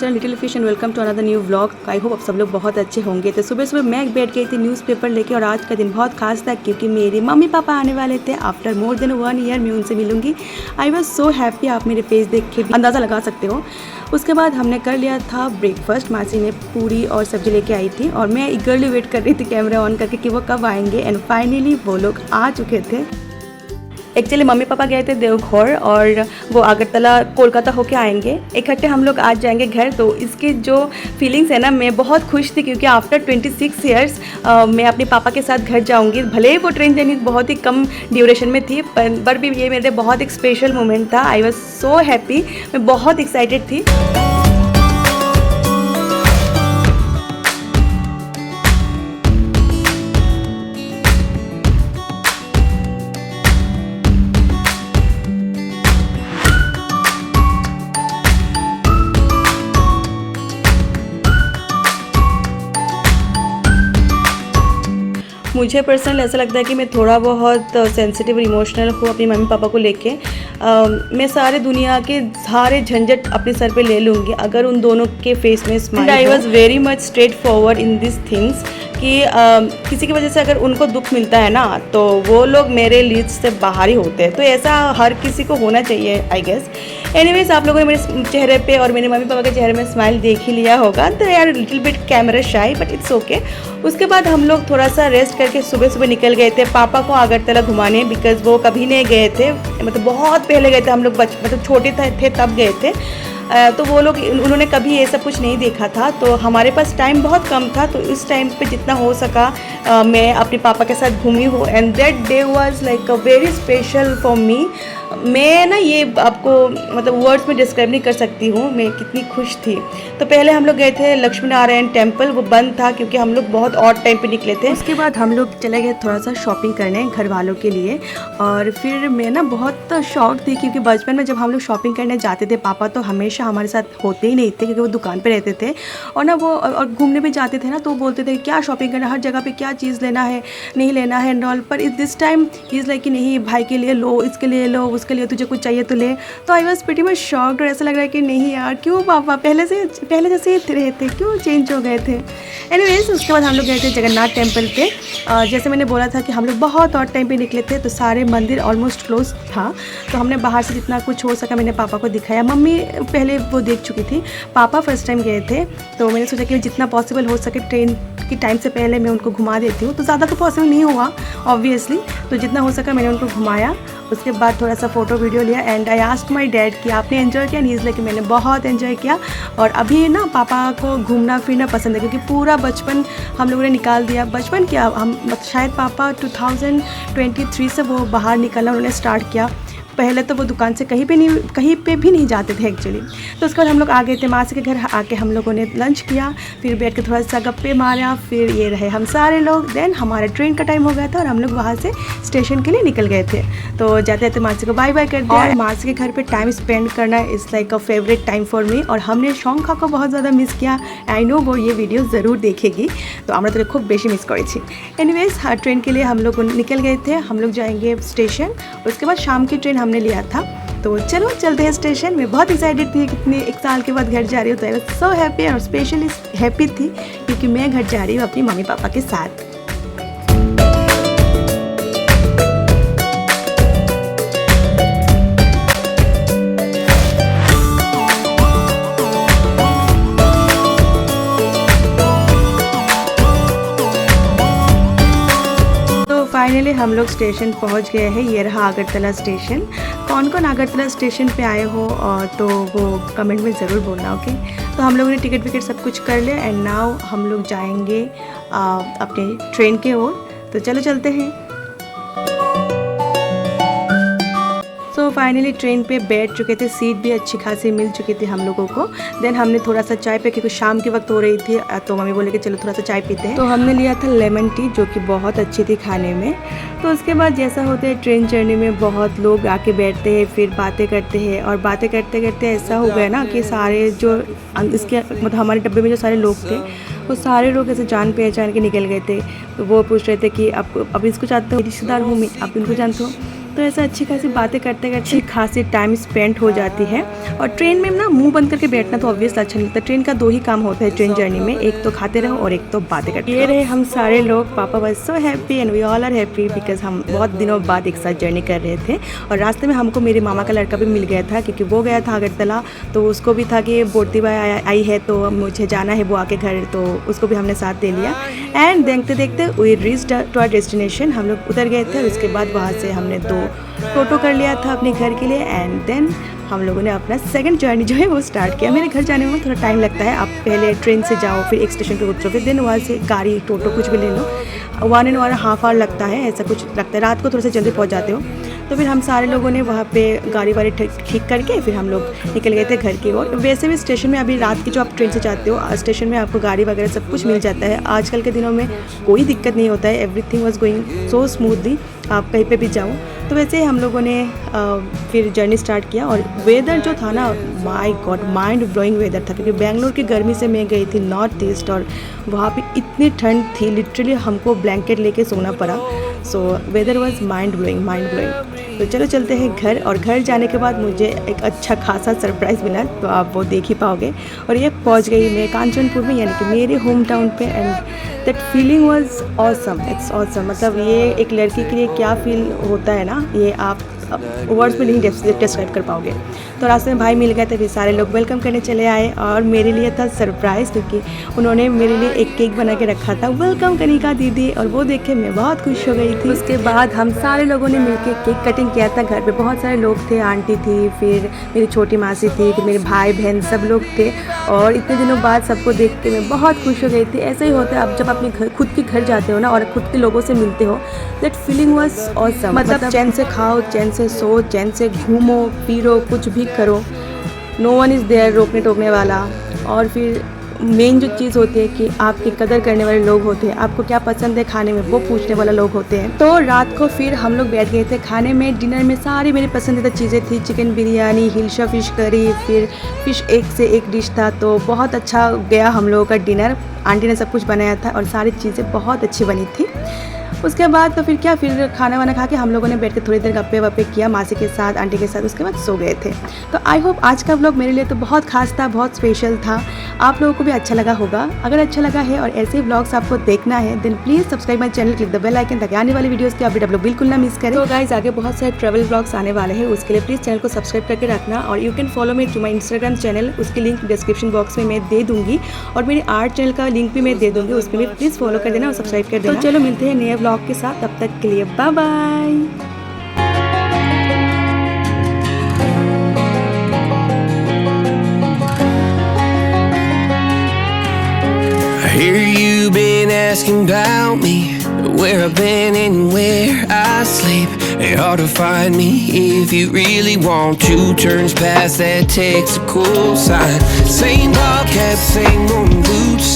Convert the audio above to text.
Channel little fish and welcome to another new vlog. I hope आप सब लोग बहुत अच्छे होंगे। तो सुबह सुबह मैं बैठ गई थी न्यूज़पेपर लेके और आज का दिन बहुत खास था क्योंकि मेरे मम्मी पापा आने वाले थे। आफ्टर मोर देन 1 ईयर मैं उनसे मिलूंगी। आई वॉज सो हैप्पी, आप मेरे फेस देख के भी अंदाज़ा लगा सकते हो। उसके बाद हमने कर लिया था ब्रेकफास्ट। मासी ने पूरी और सब्जी लेके आई थी और मैं ईगरली वेट कर रही थी कैमरा ऑन करके कि वो कब आएंगे। एंड फाइनली वो लोग आ चुके थे। एक्चुअली मम्मी पापा गए थे देवघर और वो अगरतला कोलकाता होके आएंगे। इकट्ठे हम लोग आज जाएंगे घर। तो इसकी जो फीलिंग्स है ना, मैं बहुत खुश थी क्योंकि आफ्टर 26 ईयर्स मैं अपने पापा के साथ घर जाऊंगी। भले ही वो ट्रेन जर्नी बहुत ही कम ड्यूरेशन में थी पर भी ये मेरे बहुत एक स्पेशल मोमेंट था। आई वॉज सो हैप्पी, मैं बहुत एक्साइटेड थी। मुझे पर्सनल ऐसा लगता है कि मैं थोड़ा बहुत सेंसिटिव और इमोशनल हूँ अपनी मम्मी पापा को लेके। मैं सारे दुनिया के सारे झंझट अपने सर पे ले लूँगी अगर उन दोनों के फेस में smile. I was very much straight forward in this things कि किसी की वजह से अगर उनको दुख मिलता है ना तो वो लोग मेरे लिस्ट से बाहर ही होते हैं। तो ऐसा हर किसी को होना चाहिए आई गेस। एनीवेज, आप लोगों ने मेरे चेहरे पे और मेरे मम्मी पापा के चेहरे में स्माइल देख ही लिया होगा। तो यार लिटिल बिट कैमरा शाई बट इट्स ओके। उसके बाद हम लोग थोड़ा सा रेस्ट करके सुबह सुबह निकल गए थे पापा को अगरतला घुमाने, बिकॉज वो कभी नहीं गए थे। मतलब बहुत पहले गए थे हम लोग, मतलब छोटे थे तब गए थे। तो वो लोग उन्होंने कभी ये सब कुछ नहीं देखा था। तो हमारे पास टाइम बहुत कम था तो इस टाइम पे जितना हो सका मैं अपने पापा के साथ घूमी हूँ। And that day was like a very special for me. मैं ना ये आपको मतलब वर्ड्स में डिस्क्राइब नहीं कर सकती हूँ मैं कितनी खुश थी। तो पहले हम लोग गए थे लक्ष्मी नारायण टेम्पल, वो बंद था क्योंकि हम लोग बहुत ऑड टाइम पे निकले थे। उसके बाद हम लोग चले गए थोड़ा सा शॉपिंग करने घर वालों के लिए। और फिर मैं ना बहुत शॉक थी क्योंकि बचपन में जब हम लोग शॉपिंग करने जाते थे पापा तो हमेशा हमारे साथ होते ही नहीं थे क्योंकि वो दुकान पर रहते थे। और ना वो और घूमने भी जाते थे ना तो वो बोलते थे क्या शॉपिंग करना, हर जगह पर क्या चीज़ लेना है नहीं लेना है एंड ऑल। पर इस दिस टाइम इज़ लाइक कि नहीं, भाई के लिए लो, इसके लिए लो, उसके लिए तुझे कुछ चाहिए तो ले। तो I was pretty much shocked और ऐसा लग रहा है कि नहीं यार क्यों पापा पहले जैसे रहे थे क्यों चेंज हो गए थे। एनीवेज, उसके बाद हम लोग गए थे जगन्नाथ टेम्पल पे। जैसे मैंने बोला था कि हम लोग बहुत और टाइम पे निकले थे तो सारे मंदिर ऑलमोस्ट क्लोज था। तो हमने बाहर से जितना कुछ हो सका मैंने पापा को दिखाया। मम्मी पहले वो देख चुकी थी, पापा फर्स्ट टाइम गए थे। तो मैंने सोचा कि जितना पॉसिबल हो सके ट्रेन की टाइम से पहले मैं उनको घुमा देती हूँ। तो ज़्यादा तो पॉसिबल नहीं हुआ ऑब्वियसली, तो जितना हो सका मैंने उनको घुमाया। उसके बाद थोड़ा सा फ़ोटो वीडियो लिया and I asked my dad कि आपने एंजॉय किया। नीज़ लेके मैंने बहुत एंजॉय किया। और अभी ना पापा को घूमना फिरना पसंद है क्योंकि पूरा बचपन हम लोगों ने निकाल दिया। बचपन क्या, हम शायद पापा 2023 से वो बाहर निकलना उन्होंने स्टार्ट किया। पहले तो वो दुकान से कहीं पे भी नहीं जाते थे एक्चुअली। तो उसके बाद हम लोग आ गए थे मासी के घर। आके हम लोगों ने लंच किया, फिर बैठ के थोड़ा सा गप्पे मारा, फिर ये रहे हम सारे लोग। देन हमारे ट्रेन का टाइम हो गया था और हम लोग वहाँ से स्टेशन के लिए निकल गए थे। तो जाते जाते मासी को बाय बाय कर दिया। और मासी के घर पे टाइम स्पेंड करना is like a favourite time for me. और हमने शौखा को बहुत ज़्यादा मिस किया। आई नो वो ये वीडियो ज़रूर देखेगी तो আমরা तो खूब बेशी मिस करी। एनीवेज, ट्रेन के लिए हम लोग निकल गए थे। हम लोग जाएंगे स्टेशन, उसके बाद शाम की ट्रेन हमने लिया था। तो चलो चलते हैं स्टेशन। मैं बहुत एक्साइटेड थी, कितने 1 साल के बाद घर जा रही हूँ। तो आई वाज सो हैप्पी और स्पेशली हैप्पी थी क्योंकि मैं घर जा रही हूँ अपनी मम्मी पापा के साथ। फाइनली हम लोग स्टेशन पहुंच गए हैं। ये रहा अगरतला स्टेशन। कौन कौन अगरतला स्टेशन पे आए हो तो वो कमेंट में ज़रूर बोलना, ओके। तो हम लोगों ने टिकट विकेट सब कुछ कर लिया एंड नाउ हम लोग जाएंगे अपने ट्रेन के ओर। तो चलो चलते हैं। तो फाइनली ट्रेन पे बैठ चुके थे, सीट भी अच्छी खासी मिल चुकी थी हम लोगों को। देन हमने थोड़ा सा चाय पे, क्योंकि शाम के वक्त हो रही थी तो मम्मी बोले कि चलो थोड़ा सा चाय पीते हैं। तो हमने लिया था लेमन टी जो कि बहुत अच्छी थी खाने में। तो उसके बाद जैसा होता है ट्रेन जर्नी में बहुत लोग आके बैठते हैं, फिर बातें करते हैं और बातें करते करते ऐसा हो गया ना कि सारे जो इसके मतलब हमारे डब्बे में जो सारे लोग थे वो सारे लोग ऐसे जान पहचान के निकल गए थे। तो वो पूछ रहे थे कि अब इसको जानते हो, रिश्तेदार हूँ मैं, आप इनको जानते हो। तो ऐसे अच्छी खासी बातें करते करते अच्छी खासी टाइम स्पेंड हो जाती है। और ट्रेन में ना मुंह बंद करके बैठना तो ऑब्वियस अच्छा नहीं लगता। ट्रेन का 2 ही काम होता है ट्रेन जर्नी में, एक तो खाते रहो और एक तो बातें करते रहो। ये रहे हम सारे लोग। पापा was so happy and we all are happy because हम बहुत दिनों बाद एक साथ जर्नी कर रहे थे। और रास्ते में हमको मेरे मामा का लड़का भी मिल गया था, क्योंकि वो गया था अगरतला, तो उसको भी था कि बोर्ती बाई आई है तो मुझे जाना है बुआ के घर, तो उसको भी हमने साथ ले लिया। एंड देखते देखते we reached to our destination. हम लोग उतर गए थे और उसके बाद वहाँ से हमने 2 टोटो कर लिया था अपने घर के लिए। एंड देन हम लोगों ने अपना सेकंड जर्नी जो है वो स्टार्ट किया। मेरे घर जाने में थोड़ा टाइम लगता है। आप पहले ट्रेन से जाओ, फिर एक स्टेशन पे उतरो, फिर देन वहाँ से गाड़ी टोटो कुछ भी ले लो, 1.5 आवर लगता है, ऐसा कुछ लगता है। रात को थोड़ा सा जल्दी पहुँच जाते हो। तो फिर हम सारे लोगों ने वहाँ पे गाड़ी वाड़ी ठीक करके फिर हम लोग निकल गए थे घर की ओर। वैसे भी स्टेशन में अभी रात की जो आप ट्रेन से जाते हो, स्टेशन में आपको गाड़ी वगैरह सब कुछ मिल जाता है। आजकल के दिनों में कोई दिक्कत नहीं होता है, everything was going so smoothly, आप कहीं पे भी जाओ। तो वैसे ही हम लोगों ने फिर जर्नी स्टार्ट किया। और वेदर जो था ना, my god, mind blowing weather था, क्योंकि बेंगलोर की गर्मी से मैं गई थी नॉर्थ ईस्ट और वहाँ पे इतनी ठंड थी, लिटरली हमको ब्लैंकेट लेके सोना पड़ा। So whether was mind blowing. तो चलो चलते हैं घर। और घर जाने के बाद मुझे एक अच्छा खासा सरप्राइज़ मिला, तो आप वो देख ही पाओगे। और ये पहुंच गई मैं कांचनपुर में, यानी कि मेरे होम टाउन पे। And that feeling was awesome, it's awesome. मतलब ये एक लड़की के लिए क्या फील होता है ना, ये आप वर्ड्स में नहीं डिस्क्राइब कर पाओगे। तो रास्ते में भाई मिल गए थे, फिर सारे लोग वेलकम करने चले आए। और मेरे लिए था सरप्राइज़, क्योंकि उन्होंने मेरे लिए एक केक बना के रखा था, वेलकम कनिका दीदी। और वो देख के मैं बहुत खुश हो गई थी। उसके बाद हम सारे लोगों ने मिलकर केक कटिंग किया था। घर पे बहुत सारे लोग थे, आंटी थी, फिर मेरी छोटी मासी थी, फिर मेरे भाई बहन सब लोग थे। और इतने दिनों बाद सबको देख के मैं बहुत खुश हो गई थी। ऐसा ही होता है, आप जब अपने खुद के घर जाते हो ना और खुद के लोगों से मिलते हो, दैट फीलिंग वाज ऑसम। मतलब चैन से खाओ, चैन से सो, चैन से घूमो फिरो, कुछ भी करो, नो वन इज़ देयर रोकने टोकने वाला। और फिर मेन जो चीज़ होती है कि आपकी कदर करने वाले लोग होते हैं, आपको क्या पसंद है खाने में वो पूछने वाला लोग होते हैं। तो रात को फिर हम लोग बैठ गए थे खाने में। डिनर में सारी मेरी पसंदीदा चीज़ें थी, chicken biryani, hilsa fish curry, फिर फिश एक से एक डिश था। तो बहुत अच्छा गया हम लोगों का डिनर। आंटी ने सब कुछ बनाया था और सारी चीज़ें बहुत अच्छी बनी थी। उसके बाद तो फिर क्या, फिर खाना वाना खा के हम लोगों ने बैठ के थोड़ी देर गप्पे वप्पे किया मासी के साथ, आंटी के साथ। उसके बाद सो गए थे। तो आई होप आज का व्लॉग मेरे लिए तो बहुत खास था, बहुत स्पेशल था। आप लोगों को भी अच्छा लगा होगा। अगर अच्छा लगा है और ऐसे ही व्लॉग्स आपको देखना है, then please subscribe my channel, click the bell icon, ताकि आने वाली वीडियोज़ की अपडेट आप लोग बिल्कुल ना मिस करें। तो गाइस आगे बहुत सारे ट्रैवल व्लॉग्स आने वाले हैं, उसके लिए प्लीज़ चैनल को सब्सक्राइब करके रखना। और you can follow me to my Instagram channel, उसकी लिंक डिस्क्रिप्शन बॉक्स में मैं दे दूँगी। और मेरे आर्ट चैनल का लिंक भी मैं दे दूँगी, उसमें भी प्लीज़ फॉलो कर देना और सब्सक्राइब कर देना। तो चलो मिलते हैं नए व्लॉग के साथ, तब तक के लिए bye bye. I hear you been asking about me, where I've been and where I sleep. It's hard to find me if you really want to. Turns past that takes a cool sign. Same bobcat, same old boots.